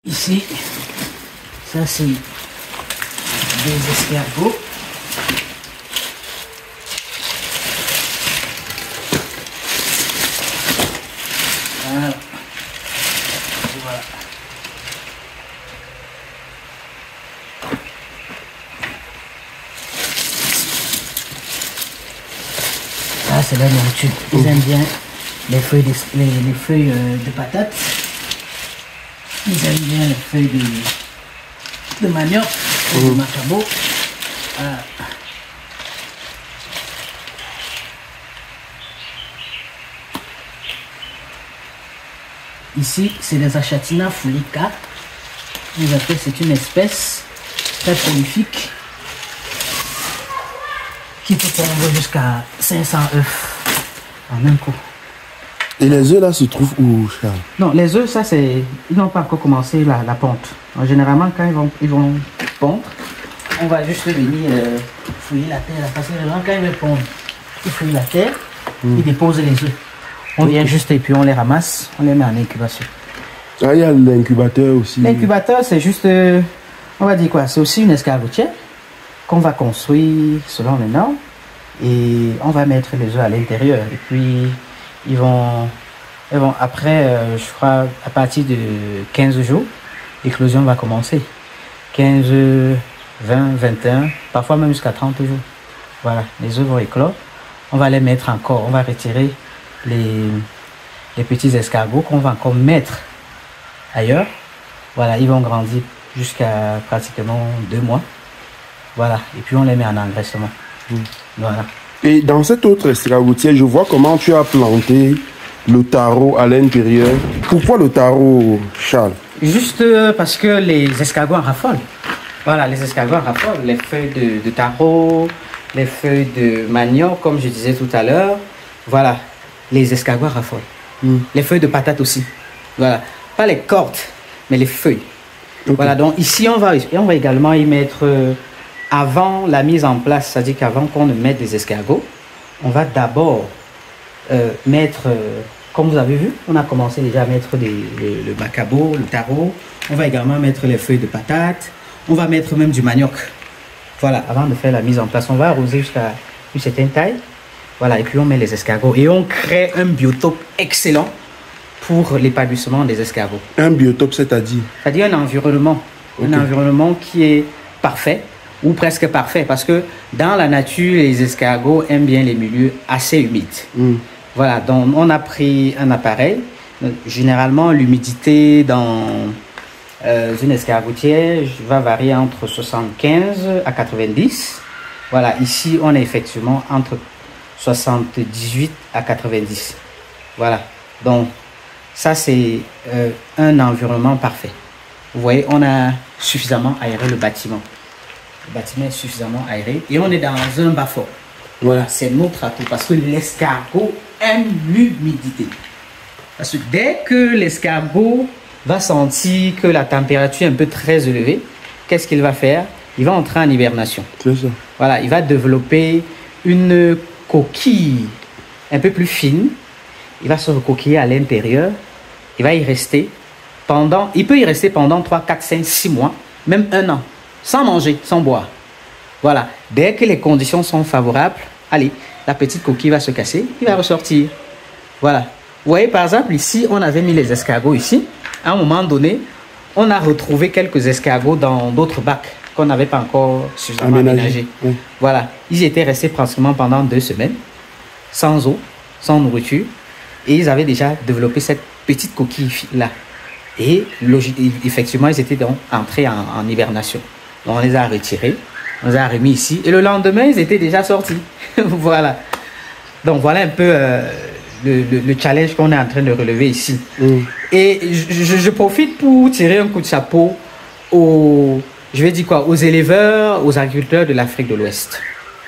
Ici, ça c'est des escargots. Voilà. Voilà. Ça c'est la nourriture. Ils aiment bien les feuilles les feuilles de patates. Ils aiment bien les feuilles de manioc, de macabo. Ici, c'est des Achatina fulica. C'est une espèce très prolifique qui peut pondre jusqu'à 500 œufs en un coup. Et les œufs là se trouvent où, Charles? Non, les œufs, ça c'est... Ils n'ont pas encore commencé la ponte. Alors, généralement, quand ils vont pondre, on va juste venir fouiller la terre. Parce que quand ils vont pondre, ils fouillent la terre, ils déposent les œufs. On vient juste et puis on les ramasse, on les met en incubation. Ah, il y a l'incubateur aussi. L'incubateur, c'est juste... on va dire quoi? C'est aussi une escargotière qu'on va construire selon les normes. Et on va mettre les œufs à l'intérieur. Et puis... Ils vont après, je crois, à partir de 15 jours, l'éclosion va commencer. 15, 20, 21, parfois même jusqu'à 30 jours. Voilà, les œufs vont éclore. On va les mettre encore, on va retirer les petits escargots qu'on va encore mettre ailleurs. Voilà, ils vont grandir jusqu'à pratiquement 2 mois. Voilà, et puis on les met en engraissement. Voilà. Et dans cette autre escargotière, je vois comment tu as planté le taro à l'intérieur. Pourquoi le taro, Charles? Juste parce que les escargots en raffolent. Voilà, les escargots en raffolent. Les feuilles de taro, les feuilles de manioc, comme je disais tout à l'heure. Voilà, les escargots en raffolent. Les feuilles de patates aussi. Voilà, pas les cordes, mais les feuilles. Okay. Voilà, donc ici, on va également y mettre... avant la mise en place, c'est-à-dire qu'avant qu'on ne mette des escargots, on va d'abord mettre, comme vous avez vu, on a commencé déjà à mettre le macabo, le taro. On va également mettre les feuilles de patates. On va mettre même du manioc. Voilà, avant de faire la mise en place, on va arroser jusqu'à une certaine taille. Voilà, et puis on met les escargots. Et on crée un biotope excellent pour l'épanouissement des escargots. Un biotope, c'est-à-dire? C'est-à-dire un environnement. Okay. Un environnement qui est parfait. Ou presque parfait, parce que dans la nature, les escargots aiment bien les milieux assez humides. Voilà, donc on a pris un appareil. Généralement, l'humidité dans une escargotière va varier entre 75 à 90. Voilà, ici, on est effectivement entre 78 à 90. Voilà, donc ça, c'est un environnement parfait. Vous voyez, on a suffisamment aéré le bâtiment. Le bâtiment est suffisamment aéré et on est dans un bas-fond. Voilà, c'est notre atout parce que l'escargot aime l'humidité. Parce que dès que l'escargot va sentir que la température est un peu très élevée, qu'est-ce qu'il va faire? Il va entrer en hibernation. C'est ça. Voilà, il va développer une coquille un peu plus fine. Il va se recoquiller à l'intérieur. Il va y rester il peut y rester pendant 3, 4, 5, 6 mois, même 1 an. Sans manger, sans boire. Voilà. Dès que les conditions sont favorables, allez, la petite coquille va se casser, il va ressortir. Voilà. Vous voyez, par exemple, ici, on avait mis les escargots ici. À un moment donné, on a retrouvé quelques escargots dans d'autres bacs qu'on n'avait pas encore suffisamment aménagés. Oui. Voilà. Ils étaient restés pratiquement pendant 2 semaines, sans eau, sans nourriture. Et ils avaient déjà développé cette petite coquille-là. Et effectivement, ils étaient donc entrés en hibernation. Donc, on les a retirés, on les a remis ici. Et le lendemain, ils étaient déjà sortis. Voilà. Donc, voilà un peu le challenge qu'on est en train de relever ici. Et je profite pour tirer un coup de chapeau aux éleveurs, aux agriculteurs de l'Afrique de l'Ouest.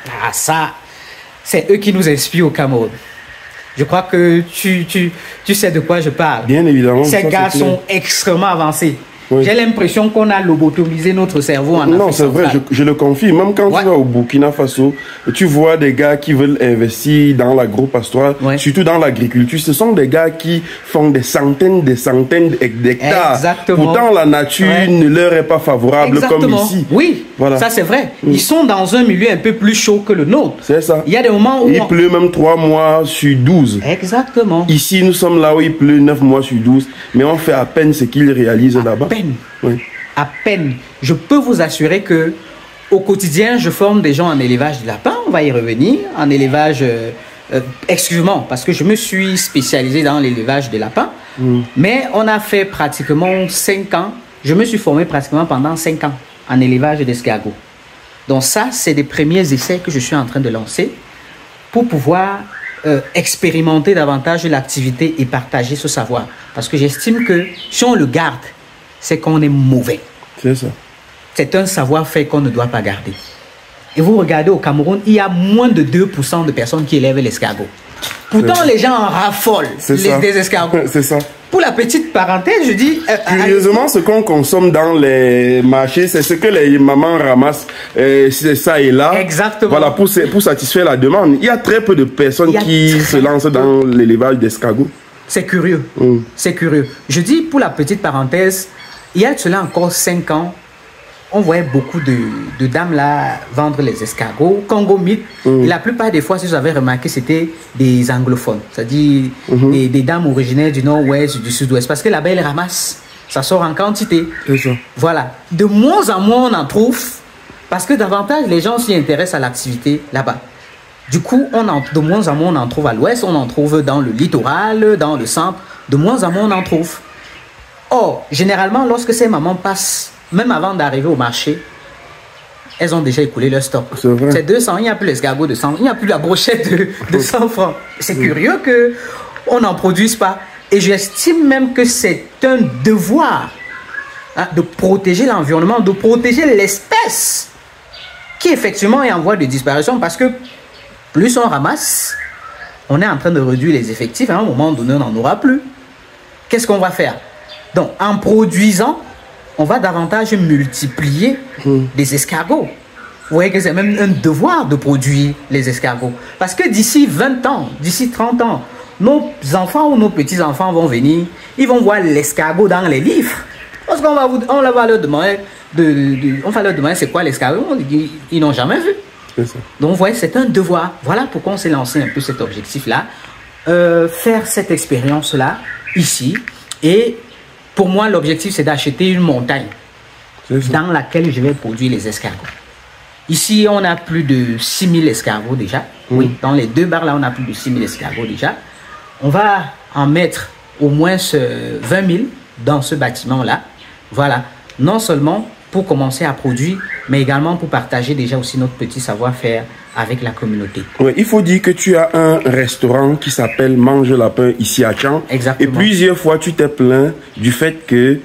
Ah, ça, c'est eux qui nous inspirent au Cameroun. Je crois que tu sais de quoi je parle. Bien évidemment. Ces gars sont extrêmement avancés. Oui. J'ai l'impression qu'on a lobotomisé notre cerveau en Non, Afrique c'est vrai, centrale. je le confie. Même quand Ouais. tu vas au Burkina Faso, tu vois des gars qui veulent investir dans l'agro-pastoral, Ouais. surtout dans l'agriculture. Ce sont des gars qui font des centaines d'hectares. Exactement. Pourtant, la nature Ouais. ne leur est pas favorable comme ici. Oui, Voilà. ça c'est vrai. Ils sont dans un milieu un peu plus chaud que le nôtre. C'est ça. Il y a des moments où... Il pleut même 3 mois sur 12. Exactement. Ici, nous sommes là où il pleut 9 mois sur 12, mais on fait à peine ce qu'ils réalisent là-bas. À peine. Oui. À peine. Je peux vous assurer que au quotidien, je forme des gens en élevage de lapins. On va y revenir. En élevage, excuse-moi, parce que je me suis spécialisé dans l'élevage de lapins. Mais on a fait pratiquement 5 ans. Je me suis formé pratiquement pendant 5 ans en élevage d'escargots. Donc ça, c'est des premiers essais que je suis en train de lancer pour pouvoir expérimenter davantage l'activité et partager ce savoir. Parce que j'estime que si on le garde, c'est qu'on est mauvais. C'est ça. C'est un savoir-faire qu'on ne doit pas garder. Et vous regardez au Cameroun, il y a moins de 2% de personnes qui élèvent l'escargot. Pourtant, les gens en raffolent des escargots. C'est ça. Pour la petite parenthèse, je dis... Curieusement, ce qu'on consomme dans les marchés, c'est ce que les mamans ramassent, c'est ça et là. Exactement. Voilà, pour satisfaire la demande. Il y a très peu de personnes qui se lancent dans l'élevage d'escargots. C'est curieux. C'est curieux. Je dis, pour la petite parenthèse, il y a de cela encore 5 ans, on voyait beaucoup de dames là vendre les escargots, Congo mythe. Et la plupart des fois, si vous avez remarqué, c'était des anglophones, c'est-à-dire des dames originaires du nord-ouest, du sud-ouest, parce que là-bas, elles ramassent. Ça sort en quantité. C'est ça. Voilà. De moins en moins, on en trouve, parce que davantage, les gens s'y intéressent à l'activité là-bas. Du coup, de moins en moins, on en trouve à l'ouest, on en trouve dans le littoral, dans le centre. De moins en moins, on en trouve. Or, généralement, lorsque ces mamans passent, même avant d'arriver au marché, elles ont déjà écoulé leur stock. C'est vrai. C'est 200, il n'y a plus l'escargot de 100, il n'y a plus la brochette de 100 francs. C'est curieux qu'on n'en produise pas. Et j'estime même que c'est un devoir de protéger l'environnement, de protéger l'espèce qui effectivement est en voie de disparition, parce que plus on ramasse, on est en train de réduire les effectifs. À un moment donné, on n'en aura plus. Qu'est-ce qu'on va faire? Donc, en produisant, on va davantage multiplier des escargots. Vous voyez que c'est même un devoir de produire les escargots. Parce que d'ici 20 ans, d'ici 30 ans, nos enfants ou nos petits-enfants vont venir, ils vont voir l'escargot dans les livres. Parce qu'on va leur demander, c'est quoi l'escargot. Ils n'ont jamais vu. C'est ça. Donc, vous voyez, c'est un devoir. Voilà pourquoi on s'est lancé un peu cet objectif-là. Faire cette expérience-là, ici. Et pour moi, l'objectif, c'est d'acheter une montagne dans laquelle je vais produire les escargots. Ici, on a plus de 6000 escargots déjà. Oui, dans les 2 bars là, on a plus de 6000 escargots déjà. On va en mettre au moins 20 000 dans ce bâtiment-là. Voilà. Non seulement pour commencer à produire, mais également pour partager déjà aussi notre petit savoir-faire avec la communauté. Oui, il faut dire que tu as un restaurant qui s'appelle Mange Lapin ici à Tchang. Exactement. Et plusieurs fois, tu t'es plaint du fait que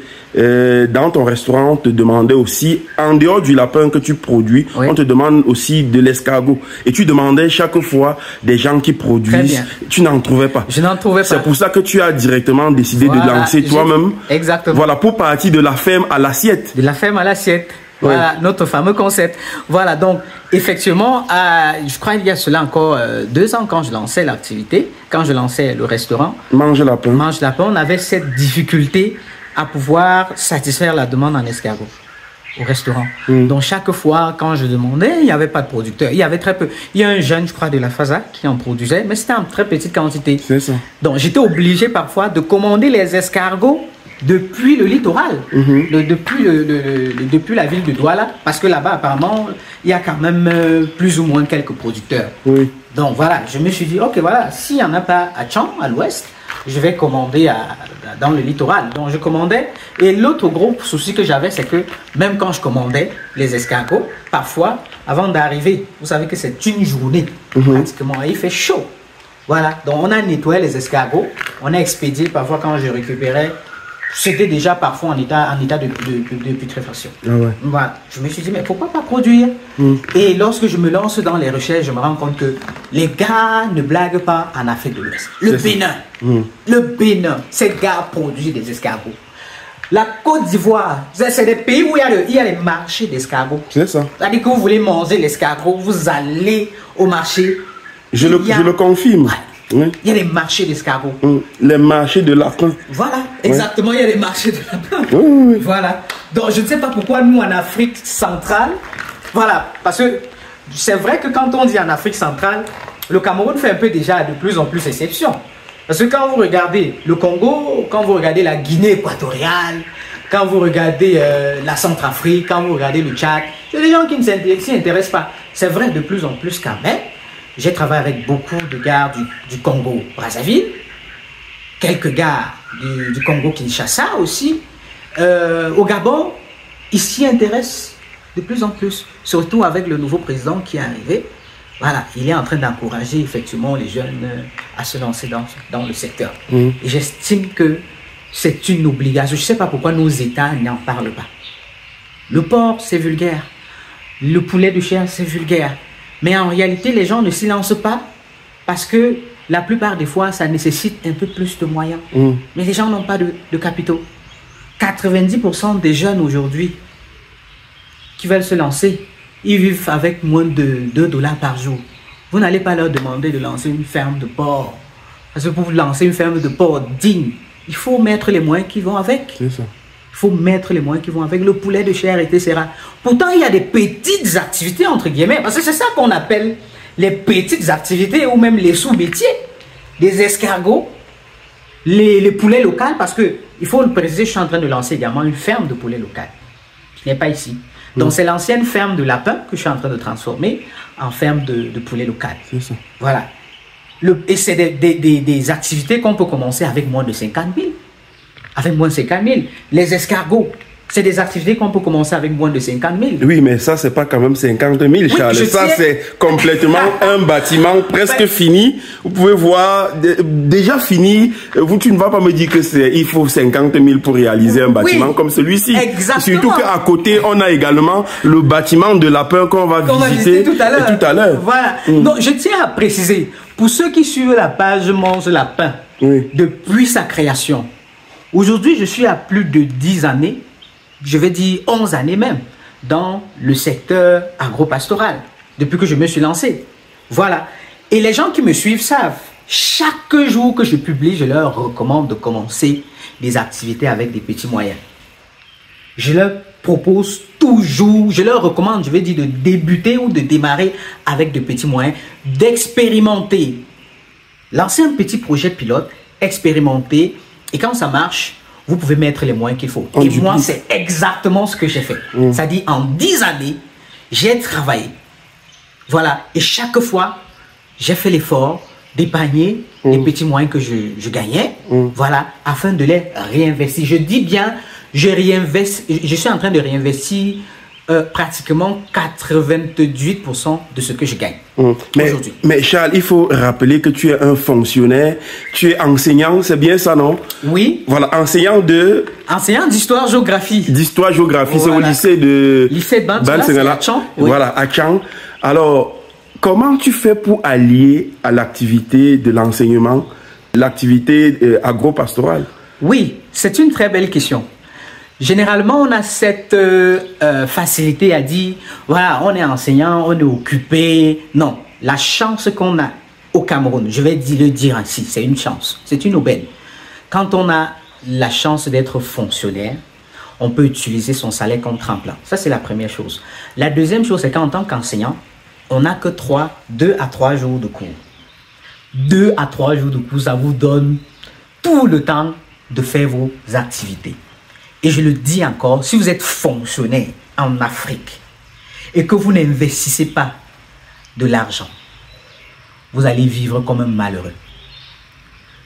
dans ton restaurant, on te demandait aussi, en dehors du lapin que tu produis, on te demande aussi de l'escargot. Et tu demandais chaque fois des gens qui produisent. Tu n'en trouvais pas. Je n'en trouvais pas. C'est pour ça que tu as directement décidé de lancer toi-même. Exactement. Voilà, pour partir de la ferme à l'assiette. De la ferme à l'assiette. Voilà, notre fameux concept. Voilà, donc, effectivement, je crois qu'il y a cela encore 2 ans quand je lançais l'activité, quand je lançais le restaurant. Mange Lapin. Mange Lapin, on avait cette difficulté à pouvoir satisfaire la demande en escargot au restaurant. Donc, chaque fois, quand je demandais, il n'y avait pas de producteur. Il y avait très peu. Il y a un jeune, je crois, de la FASA qui en produisait, mais c'était en très petite quantité. C'est ça. Donc, j'étais obligé parfois de commander les escargots depuis le littoral, depuis la ville de Douala, parce que là-bas, apparemment, il y a quand même plus ou moins quelques producteurs. Oui. Donc voilà, je me suis dit, ok, voilà, s'il n'y en a pas à Tchang, à l'ouest, je vais commander dans le littoral. Donc je commandais. Et l'autre gros souci que j'avais, c'est que même quand je commandais les escargots, parfois, avant d'arriver, vous savez que c'est une journée, pratiquement, et il fait chaud. Voilà, donc on a nettoyé les escargots, on a expédié, parfois quand je récupérais, c'était déjà parfois en état de putréfaction. Voilà. Je me suis dit, mais pourquoi pas produire? Et lorsque je me lance dans les recherches, je me rends compte que les gars ne blaguent pas en Afrique de l'Ouest. Le Bénin, ces gars produisent des escargots. La Côte d'Ivoire, c'est des pays où il y a les marchés d'escargots. C'est ça. C'est-à-dire que vous voulez manger l'escargot, vous allez au marché. Je le confirme. Oui. Il y a les marchés d'escargots. Les marchés de lapin. Voilà, exactement, il y a les marchés de lapin. Oui. Voilà. Donc je ne sais pas pourquoi nous en Afrique centrale, voilà, parce que c'est vrai que quand on dit en Afrique centrale, le Cameroun fait un peu déjà de plus en plus exception. Parce que quand vous regardez le Congo, quand vous regardez la Guinée équatoriale, quand vous regardez la Centrafrique, quand vous regardez le Tchad, c'est des gens qui ne s'y intéressent pas. C'est vrai de plus en plus quand même. J'ai travaillé avec beaucoup de gars du Congo Brazzaville, quelques gars du Congo Kinshasa aussi. Au Gabon, ils s'y intéressent de plus en plus, surtout avec le nouveau président qui est arrivé. Voilà, il est en train d'encourager effectivement les jeunes à se lancer dans le secteur. Et j'estime que c'est une obligation. Je ne sais pas pourquoi nos États n'en parlent pas. Le porc, c'est vulgaire. Le poulet de chair, c'est vulgaire. Mais en réalité, les gens ne s'y lancent pas parce que la plupart des fois, ça nécessite un peu plus de moyens. Mais les gens n'ont pas de capitaux. 90% des jeunes aujourd'hui qui veulent se lancer, ils vivent avec moins de $2 par jour. Vous n'allez pas leur demander de lancer une ferme de porc. Parce que pour lancer une ferme de porc digne, il faut mettre les moyens qui vont avec. C'est ça. Il faut mettre les moyens qui vont avec le poulet de chair, etc. Pourtant, il y a des petites activités, entre guillemets, parce que c'est ça qu'on appelle les petites activités ou même les sous-métiers. Des escargots, les poulets locaux, parce que, il faut le préciser, je suis en train de lancer également une ferme de poulets local, qui n'est pas ici. Donc, c'est l'ancienne ferme de lapin que je suis en train de transformer en ferme de poulet local. C'est ça. Voilà. Et c'est des activités qu'on peut commencer avec moins de 50 000. Avec moins de 50 000. Les escargots, c'est des activités qu'on peut commencer avec moins de 50 000. Oui, mais ça, c'est pas quand même 50 000, Charles. Oui, ça, c'est complètement un bâtiment presque fini. Vous pouvez voir, déjà fini. Tu ne vas pas me dire que il faut 50 000 pour réaliser un bâtiment comme celui-ci. Exactement. Surtout qu'à côté, on a également le bâtiment de lapin qu'on va visiter tout à l'heure. Voilà. Donc, je tiens à préciser, pour ceux qui suivent la page Mange Lapin, depuis sa création, aujourd'hui, je suis à plus de 10 années, je vais dire 11 années même, dans le secteur agro-pastoral, depuis que je me suis lancé. Voilà. Et les gens qui me suivent savent, chaque jour que je publie, je leur recommande de commencer des activités avec des petits moyens. Je leur propose toujours, je leur recommande, je vais dire, de débuter ou de démarrer avec de petits moyens, d'expérimenter. Lancer un petit projet pilote, expérimenter, et quand ça marche, vous pouvez mettre les moyens qu'il faut. Et moi, c'est exactement ce que j'ai fait. C'est-à-dire, en 10 années, j'ai travaillé. Voilà. Et chaque fois, j'ai fait l'effort d'épargner les petits moyens que je gagnais. Voilà. Afin de les réinvestir. Je dis bien, je suis en train de réinvestir pratiquement 98% de ce que je gagne aujourd'hui. Mais Charles, il faut rappeler que tu es un fonctionnaire, tu es enseignant, c'est bien ça, non? Oui. Voilà, enseignant d'histoire-géographie. D'histoire-géographie, Voilà. C'est au lycée de Bantula, à Tchang. Oui. Voilà, à Tchang. Alors, comment tu fais pour allier à l'activité de l'enseignement, l'activité agro-pastorale? Oui, c'est une très belle question. Généralement, on a cette facilité à dire, voilà, on est enseignant, on est occupé. Non, la chance qu'on a au Cameroun, je vais le dire ainsi, c'est une chance, c'est une aubaine. Quand on a la chance d'être fonctionnaire, on peut utiliser son salaire comme tremplin. Ça, c'est la première chose. La deuxième chose, c'est qu'en tant qu'enseignant, on n'a que 2 à 3 jours de cours. 2 à 3 jours de cours, ça vous donne tout le temps de faire vos activités. Et je le dis encore, si vous êtes fonctionnaire en Afrique et que vous n'investissez pas de l'argent, vous allez vivre comme un malheureux.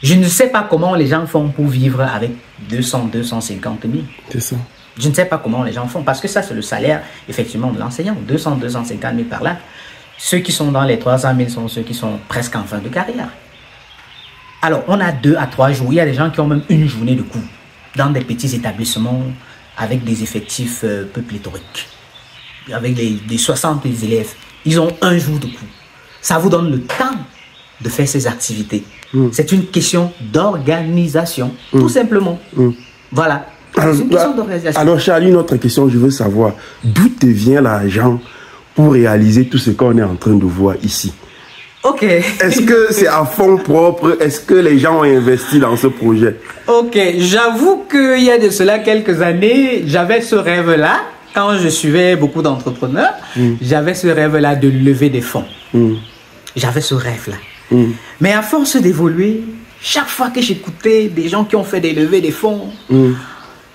Je ne sais pas comment les gens font pour vivre avec 200, 250 000. C'est ça. Je ne sais pas comment les gens font, parce que ça, c'est le salaire, effectivement, de l'enseignant. 200, 250 000 par là. Ceux qui sont dans les 300 000 sont ceux qui sont presque en fin de carrière. Alors, on a 2 à 3 jours. Il y a des gens qui ont même une journée de cours dans des petits établissements avec des effectifs peu pléthoriques. Avec des 60 élèves. Ils ont un jour de cours. Ça vous donne le temps de faire ces activités. C'est une question d'organisation, tout simplement. Voilà. C'est une question d'organisation. Alors, Charles, une autre question, je veux savoir, d'où te vient l'argent pour réaliser tout ce qu'on est en train de voir ici? Ok. Est-ce que c'est à fonds propres? Est-ce que les gens ont investi dans ce projet? Ok, j'avoue qu'il y a de cela quelques années, j'avais ce rêve-là. Quand je suivais beaucoup d'entrepreneurs, j'avais ce rêve-là de lever des fonds. J'avais ce rêve-là. Mais à force d'évoluer, chaque fois que j'écoutais des gens qui ont fait des levées des fonds,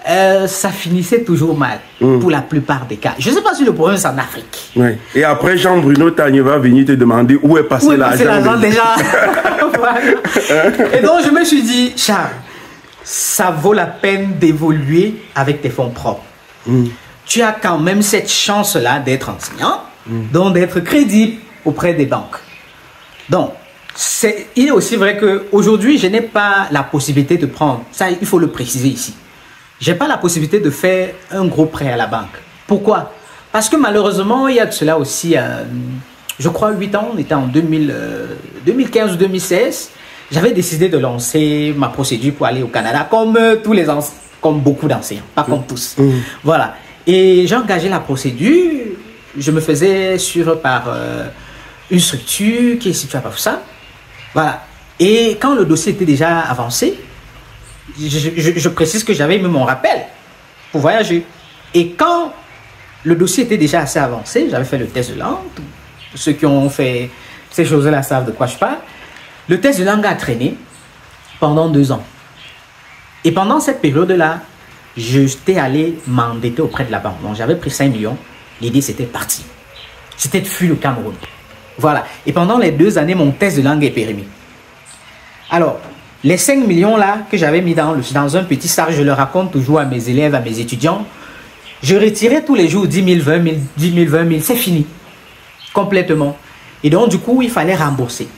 ça finissait toujours mal, pour la plupart des cas. Je ne sais pas si le problème c'est en Afrique. Ouais. Et après, Jean-Bruno Tagné va venir te demander où est passé l'argent déjà. Voilà. Et donc, je me suis dit, Charles, ça vaut la peine d'évoluer avec tes fonds propres. Tu as quand même cette chance-là d'être enseignant, donc d'être crédible auprès des banques. Donc, il est aussi vrai qu'aujourd'hui, je n'ai pas la possibilité de prendre, ça il faut le préciser ici, je n'ai pas la possibilité de faire un gros prêt à la banque. Pourquoi? Parce que malheureusement, il y a de cela aussi, je crois 8 ans, on était en 2015 ou 2016, j'avais décidé de lancer ma procédure pour aller au Canada, comme beaucoup d'enseignants, pas comme tous. Voilà. Et j'ai engagé la procédure, je me faisais suivre par une structure qui est située à Bafoussam. Voilà. Et quand le dossier était déjà avancé, je précise que j'avais mis mon rappel pour voyager. Et quand le dossier était déjà assez avancé, j'avais fait le test de langue. Ceux qui ont fait ces choses-là savent de quoi je parle. Le test de langue a traîné pendant 2 ans. Et pendant cette période-là, j'étais allé m'endetter auprès de la banque. Donc j'avais pris 5 millions. L'idée, c'était parti. C'était de fuir le Cameroun. Voilà. Et pendant les 2 années, mon test de langue est périmé. Alors, les 5 millions là que j'avais mis dans un petit sac, je le raconte toujours à mes élèves, à mes étudiants. Je retirais tous les jours 10 000, 20 000, 10 000, 20 000. C'est fini. Complètement. Et donc, du coup, il fallait rembourser.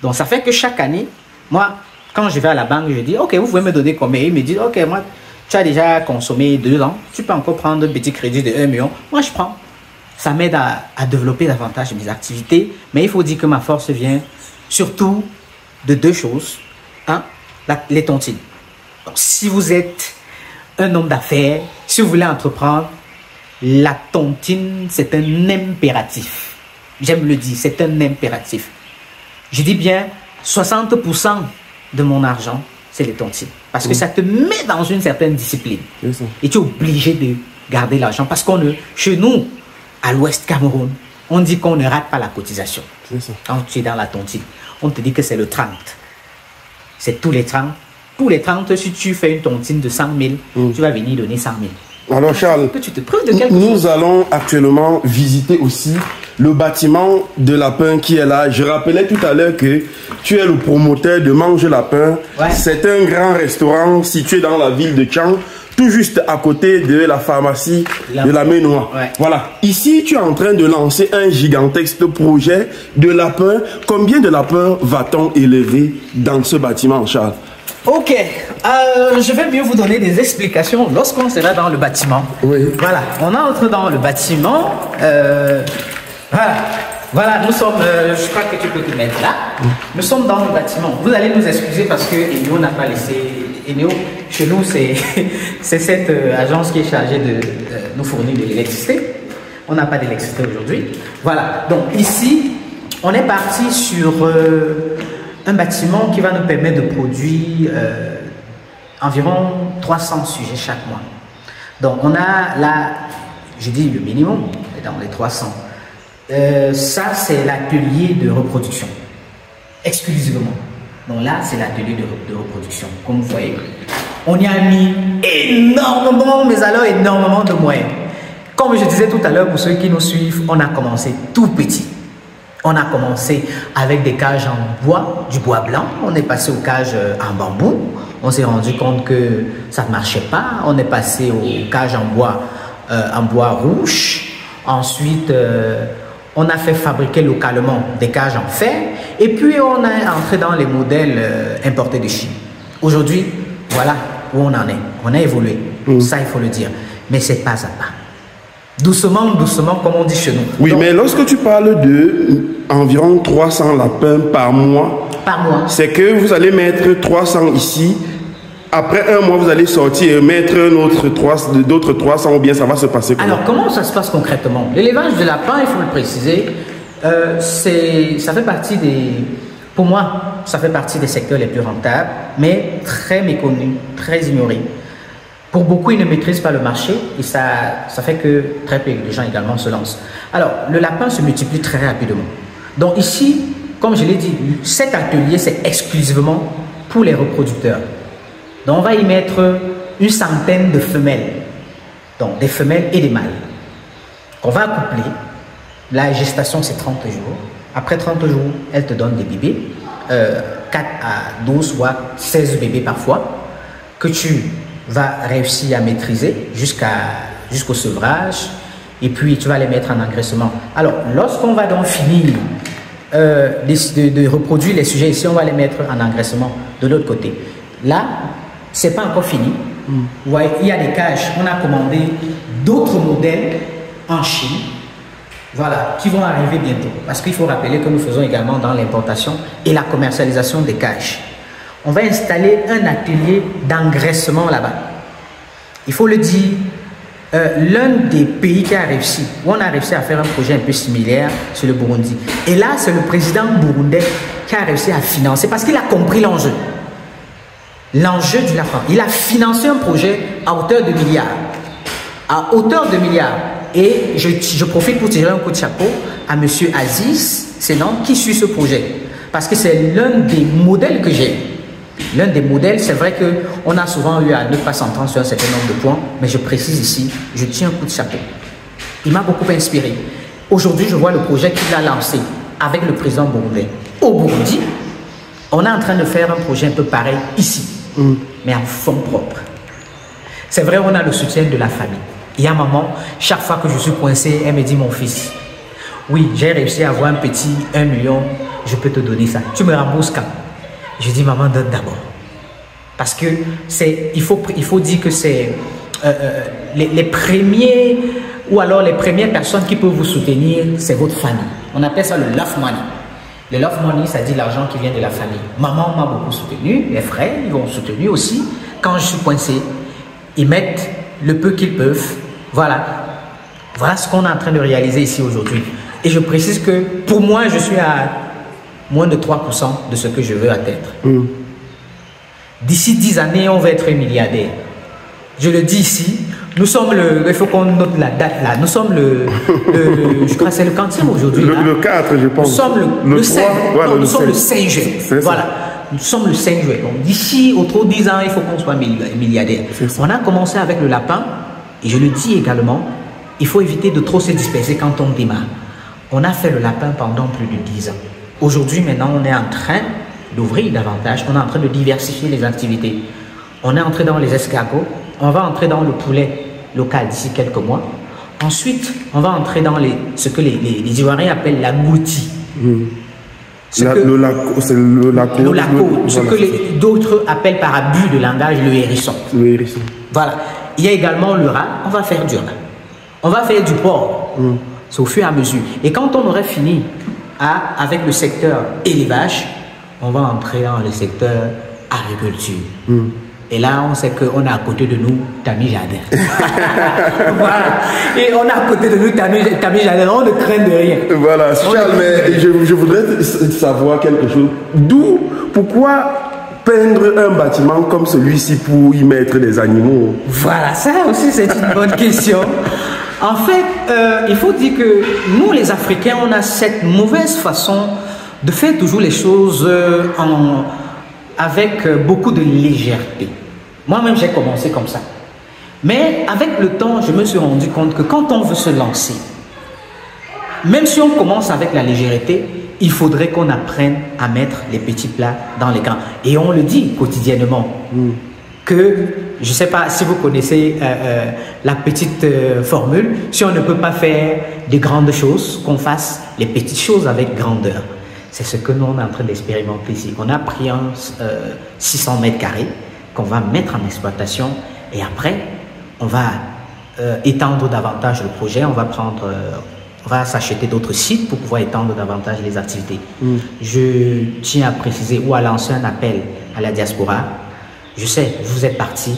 Donc, ça fait que chaque année, moi, quand je vais à la banque, je dis, OK, vous pouvez me donner combien? Ils me disent, OK, moi, tu as déjà consommé 2 ans. Tu peux encore prendre un petit crédit de 1 million. Moi, je prends. Ça m'aide à développer davantage mes activités. Mais il faut dire que ma force vient surtout de 2 choses. Les tontines. Donc, si vous êtes un homme d'affaires, si vous voulez entreprendre, la tontine, c'est un impératif. J'aime le dire, c'est un impératif. Je dis bien 60% de mon argent, c'est les tontines. Parce que ça te met dans une certaine discipline. Et tu es obligé de garder l'argent. Parce chez nous, à l'Ouest Cameroun, on dit qu'on ne rate pas la cotisation. Quand tu es dans la tontine, on te dit que c'est le 30. C'est tous les 30. Tous les 30, si tu fais une tontine de 100 000, tu vas venir donner 100 000. Alors Charles, que tu te prives de quelque nous chose. allons actuellement visiter aussi le bâtiment de Lapin qui est là. Je rappelais tout à l'heure que tu es le promoteur de Mange Lapin. Ouais. C'est un grand restaurant situé dans la ville de Tchang, tout juste à côté de la pharmacie de la Ménois. Ouais. Voilà. Ici, tu es en train de lancer un gigantesque projet de lapins. Combien de lapins va-t-on élever dans ce bâtiment, Charles? Ok, je vais mieux vous donner des explications lorsqu'on sera dans le bâtiment. Oui. Voilà, on entre dans le bâtiment. Voilà, nous sommes, je crois que tu peux te mettre là. Nous sommes dans le bâtiment. Vous allez nous excuser parce que Eneo n'a pas laissé. Eneo, chez nous, c'est cette agence qui est chargée de nous fournir de l'électricité. On n'a pas d'électricité aujourd'hui. Voilà, donc ici, on est parti sur un bâtiment qui va nous permettre de produire environ 300 sujets chaque mois. Donc on a là, je dis le minimum, dans les 300. Ça c'est l'atelier de reproduction, exclusivement. Donc là c'est l'atelier de reproduction, comme vous voyez. On y a mis énormément, mais alors énormément de moyens. Comme je disais tout à l'heure, pour ceux qui nous suivent, on a commencé tout petit. On a commencé avec des cages en bois, du bois blanc. On est passé aux cages en bambou. On s'est rendu compte que ça ne marchait pas. On est passé aux cages en bois rouge. Ensuite, on a fait fabriquer localement des cages en fer. Et puis, on est entré dans les modèles importés de Chine. Aujourd'hui, voilà où on en est. On a évolué. Ça, il faut le dire. Mais c'est pas à pas. Doucement, doucement, comme on dit chez nous. Oui, donc, mais lorsque tu parles de environ 300 lapins par mois, c'est que vous allez mettre 300 ici après un mois, vous allez sortir et mettre d'autres 300 ou bien ça va se passer comment? Alors, comment ça se passe concrètement? L'élevage de lapins, il faut le préciser, ça fait partie pour moi, ça fait partie des secteurs les plus rentables, mais très méconnus, très ignorés. Pour beaucoup, ils ne maîtrisent pas le marché et ça fait que très peu de gens également se lancent. Alors, le lapin se multiplie très rapidement. Donc ici, comme je l'ai dit, cet atelier, c'est exclusivement pour les reproducteurs. Donc, on va y mettre une centaine de femelles. Donc, des femelles et des mâles. On va accoupler. La gestation, c'est 30 jours. Après 30 jours, elle te donne des bébés. 4 à 12 voire 16 bébés parfois. Que tu vas réussir à maîtriser jusqu'au sevrage. Et puis, tu vas les mettre en engraissement. Alors, lorsqu'on va donc finir de reproduire les sujets ici, on va les mettre en engraissement de l'autre côté. Là, c'est pas encore fini. Vous voyez, il y a des cages. On a commandé d'autres modèles en Chine, voilà, qui vont arriver bientôt. Parce qu'il faut rappeler que nous faisons également dans l'importation et la commercialisation des cages. On va installer un atelier d'engraissement là-bas. Il faut le dire, l'un des pays qui a réussi, où on a réussi à faire un projet un peu similaire, c'est le Burundi. Et là, c'est le président burundais qui a réussi à financer parce qu'il a compris l'enjeu. L'enjeu du lapin. Il a financé un projet à hauteur de milliards. À hauteur de milliards. Et je profite pour tirer un coup de chapeau à M. Aziz Senan qui suit ce projet. Parce que c'est l'un des modèles que j'ai. L'un des modèles, c'est vrai qu'on a souvent eu à ne pas s'entendre sur un certain nombre de points, mais je précise ici, je tiens un coup de chapeau. Il m'a beaucoup inspiré. Aujourd'hui, je vois le projet qu'il a lancé avec le président burundais. Au Burundi, on est en train de faire un projet un peu pareil ici, mais en fonds propres. C'est vrai, on a le soutien de la famille. Il y a maman, chaque fois que je suis coincé, elle me dit, mon fils, oui, j'ai réussi à avoir un petit 1 million, je peux te donner ça. Tu me rembourses quand? Je dis, maman, donne d'abord. Parce que il faut dire que c'est les premiers, ou alors les premières personnes qui peuvent vous soutenir, c'est votre famille. On appelle ça le love money. Le love money, ça dit l'argent qui vient de la famille. Maman m'a beaucoup soutenu, mes frères, ils m'ont soutenu aussi. Quand je suis coincé, ils mettent le peu qu'ils peuvent. Voilà. Voilà ce qu'on est en train de réaliser ici aujourd'hui. Et je précise que pour moi, je suis à moins de 3% de ce que je veux atteindre. D'ici 10 années, on va être milliardaire. Je le dis ici, nous sommes il faut qu'on note la date là, nous sommes je crois que c'est le quantième aujourd'hui. Le 4, je pense. Nous sommes le 5, voilà, nous sommes le 5 juin. Voilà, nous sommes le 5 juin. Donc d'ici autour de 10 ans, il faut qu'on soit milliardaire. On a commencé avec le lapin, et je le dis également, il faut éviter de trop se disperser quand on démarre. On a fait le lapin pendant plus de 10 ans. Aujourd'hui, maintenant, on est en train d'ouvrir davantage, on est en train de diversifier les activités. On est entré dans les escargots, on va entrer dans le poulet local d'ici quelques mois. Ensuite, on va entrer dans ce que les Ivoiriens appellent la gouti. C'est le laco. Ce que d'autres appellent par abus de langage le hérisson. Le hérisson. Voilà. Il y a également le rat, on va faire du rat. On va faire du porc. C'est au fur et à mesure. Et quand on aurait fini avec le secteur élevage, on va entrer dans le secteur agriculture. Et là, on sait qu'on a à côté de nous Tami Jardin. Voilà. Et on a à côté de nous Tami Jardin. On ne craint de rien. Voilà. Charles, mais je voudrais savoir quelque chose. Pourquoi peindre un bâtiment comme celui-ci pour y mettre des animaux? Voilà, ça aussi c'est une bonne question. En fait, il faut dire que nous les Africains, on a cette mauvaise façon de faire toujours les choses avec beaucoup de légèreté. Moi-même, j'ai commencé comme ça. Mais avec le temps, je me suis rendu compte que quand on veut se lancer, même si on commence avec la légèreté, il faudrait qu'on apprenne à mettre les petits plats dans les grands. Et on le dit quotidiennement. Que, je ne sais pas si vous connaissez la petite formule, si on ne peut pas faire de grandes choses, qu'on fasse les petites choses avec grandeur. C'est ce que nous, on est en train d'expérimenter ici. On a pris 600 mètres carrés qu'on va mettre en exploitation et après, on va étendre davantage le projet. On va s'acheter d'autres sites pour pouvoir étendre davantage les activités. Je tiens à préciser ou à lancer un appel à la diaspora. Je sais, vous êtes parti,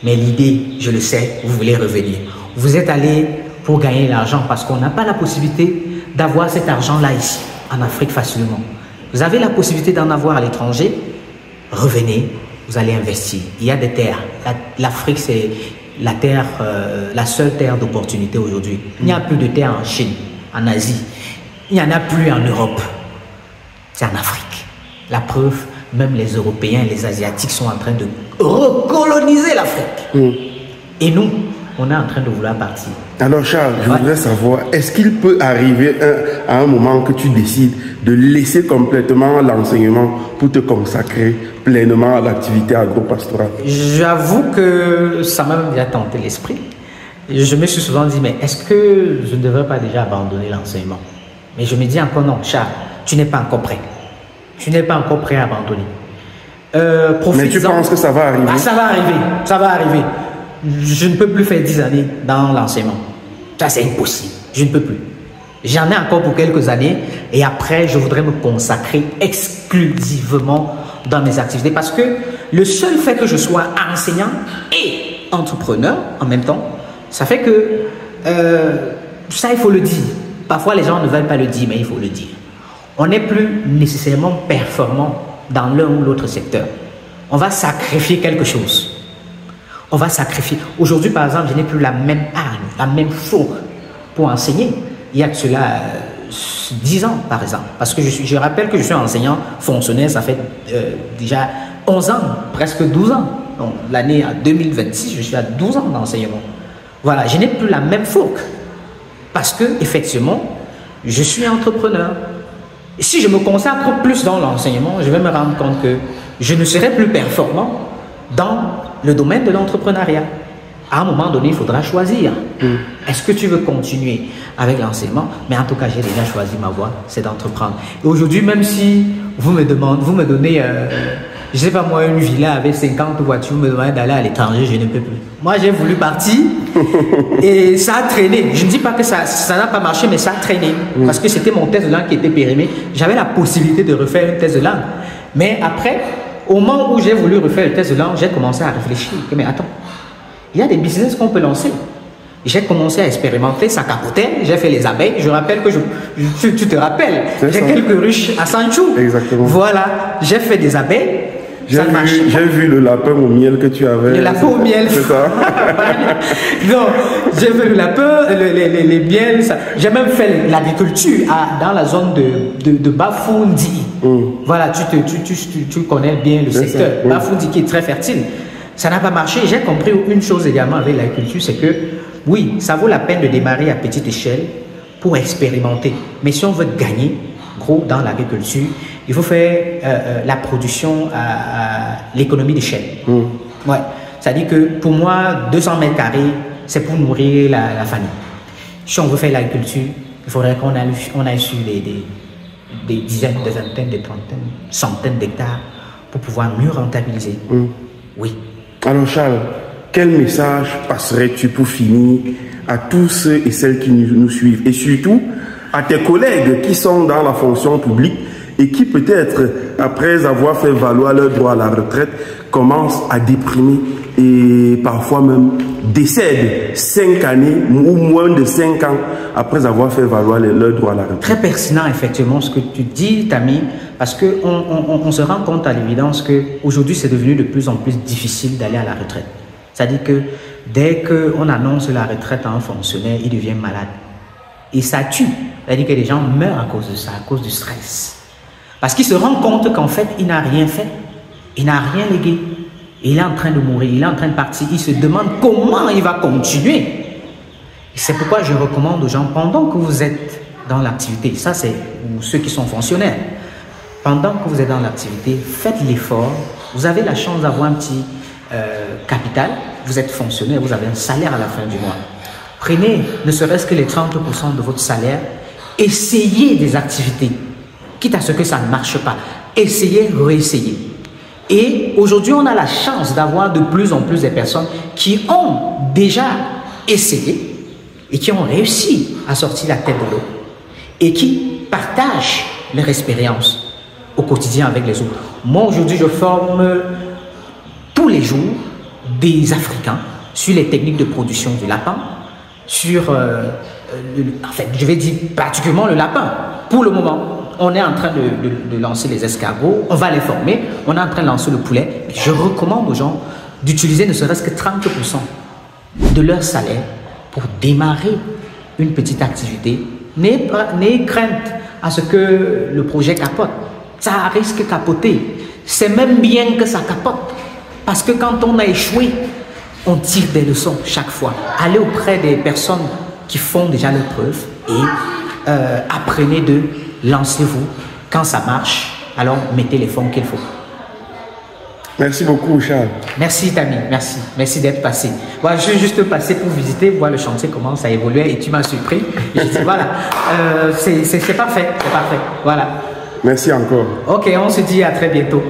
mais l'idée, je le sais, vous voulez revenir. Vous êtes allé pour gagner l'argent parce qu'on n'a pas la possibilité d'avoir cet argent-là ici, en Afrique facilement. Vous avez la possibilité d'en avoir à l'étranger, revenez, vous allez investir. Il y a des terres. L'Afrique, c'est la terre, la seule terre d'opportunité aujourd'hui. Il n'y a plus de terre en Chine, en Asie. Il n'y en a plus en Europe. C'est en Afrique. La preuve, même les Européens et les Asiatiques sont en train de recoloniser l'Afrique. Et nous, on est en train de vouloir partir. Alors Charles, je voudrais savoir, est-ce qu'il peut arriver à un moment que tu décides de laisser complètement l'enseignement pour te consacrer pleinement à l'activité agro-pastorale? J'avoue que ça m'a même déjà tenté l'esprit. Je me suis souvent dit, mais est-ce que je ne devrais pas déjà abandonner l'enseignement? Mais je me dis encore non, Charles, tu n'es pas encore prêt. Tu n'es pas encore prêt à abandonner. Mais tu penses que ça va arriver? Ça va arriver, ça va arriver. Je ne peux plus faire 10 années dans l'enseignement. Ça, c'est impossible. Je ne peux plus. J'en ai encore pour quelques années et après, je voudrais me consacrer exclusivement dans mes activités parce que le seul fait que je sois enseignant et entrepreneur en même temps, ça fait que ça, il faut le dire. Parfois, les gens ne veulent pas le dire, mais il faut le dire. On n'est plus nécessairement performant dans l'un ou l'autre secteur. On va sacrifier quelque chose. On va sacrifier. Aujourd'hui, par exemple, je n'ai plus la même arme, la même fourre pour enseigner. Il y a de cela 10 ans, par exemple. Parce que je rappelle que je suis enseignant fonctionnaire, ça fait déjà 11 ans, presque 12 ans. Donc, l'année 2026, je suis à 12 ans d'enseignement. Voilà, je n'ai plus la même fourque. Parce que, effectivement, je suis entrepreneur. Et si je me consacre plus dans l'enseignement, je vais me rendre compte que je ne serai plus performant dans le domaine de l'entrepreneuriat. À un moment donné, il faudra choisir. Est-ce que tu veux continuer avec l'enseignement? Mais en tout cas, j'ai déjà choisi ma voie, c'est d'entreprendre. Et aujourd'hui, même si vous me donnez, je ne sais pas moi, une villa avec 50 voitures, vous me demandez d'aller à l'étranger, je ne peux plus. Moi, j'ai voulu partir et ça a traîné. Je ne dis pas que ça n'a pas marché, mais ça a traîné. Parce que c'était mon test de langue qui était périmé. J'avais la possibilité de refaire un test de langue. Mais après, au moment où j'ai voulu refaire le test de langue, j'ai commencé à réfléchir. Mais attends, il y a des business qu'on peut lancer. J'ai commencé à expérimenter, ça capotait, j'ai fait les abeilles. Je rappelle que tu te rappelles, j'ai quelques ruches à Sanchou. Exactement. Voilà, j'ai fait des abeilles. J'ai vu le lapin au miel que tu avais. Le lapin au miel. C'est ça. Non, j'ai fait le lapin, les miels. J'ai même fait l'agriculture dans la zone de Bafoundi. Voilà, tu connais bien le secteur. Bafoundi qui est très fertile. Ça n'a pas marché. J'ai compris une chose également avec l'agriculture, c'est que oui, ça vaut la peine de démarrer à petite échelle pour expérimenter. Mais si on veut gagner gros dans l'agriculture, il faut faire la production à l'économie d'échelle. Ouais. C'est-à-dire que pour moi, 200 mètres carrés, c'est pour nourrir la famille. Si on veut faire l'agriculture, il faudrait qu'on aille sur des dizaines, des vingtaines, des trentaines, centaines d'hectares pour pouvoir mieux rentabiliser. Oui. Alors Charles, quel message passerais-tu pour finir à tous ceux et celles qui nous suivent et surtout à tes collègues qui sont dans la fonction publique et qui peut-être, après avoir fait valoir leur droit à la retraite, commencent à déprimer et parfois même décèdent 5 années ou moins de 5 ans après avoir fait valoir leur droit à la retraite? Très pertinent, effectivement, ce que tu dis, Tami, parce qu'on se rend compte à l'évidence qu'aujourd'hui, c'est devenu de plus en plus difficile d'aller à la retraite. C'est-à-dire que dès qu'on annonce la retraite à un fonctionnaire, il devient malade. Et ça tue. C'est-à-dire que les gens meurent à cause de ça, à cause du stress. Parce qu'il se rend compte qu'en fait, il n'a rien fait. Il n'a rien légué. Il est en train de mourir, il est en train de partir. Il se demande comment il va continuer. C'est pourquoi je recommande aux gens, pendant que vous êtes dans l'activité, ça c'est ceux qui sont fonctionnaires, pendant que vous êtes dans l'activité, faites l'effort. Vous avez la chance d'avoir un petit capital. Vous êtes fonctionnaire, vous avez un salaire à la fin du mois. Prenez ne serait-ce que les 30% de votre salaire. Essayez des activités. Quitte à ce que ça ne marche pas. Essayez, réessayez. Et aujourd'hui, on a la chance d'avoir de plus en plus de personnes qui ont déjà essayé et qui ont réussi à sortir la tête de l'eau et qui partagent leur expérience au quotidien avec les autres. Moi, aujourd'hui, je forme tous tous les jours des Africains sur les techniques de production du lapin, sur, en fait, je vais dire particulièrement le lapin. Pour le moment, on est en train de lancer les escargots, on va les former, on est en train de lancer le poulet. Je recommande aux gens d'utiliser ne serait-ce que 30% de leur salaire pour démarrer une petite activité. N'ayez crainte à ce que le projet capote. Ça risque de capoter. C'est même bien que ça capote. Parce que quand on a échoué, on tire des leçons chaque fois. Allez auprès des personnes qui font déjà leurs preuves et apprenez de lancez-vous. Quand ça marche, alors mettez les fonds qu'il faut. Merci beaucoup, Charles. Merci, Tami. Merci. Merci d'être passé. Voilà, je suis juste passé pour visiter, voir le chantier, comment ça évoluait et tu m'as surpris. Et je dis, voilà, c'est parfait. C'est parfait. Voilà. Merci encore. Ok, on se dit à très bientôt.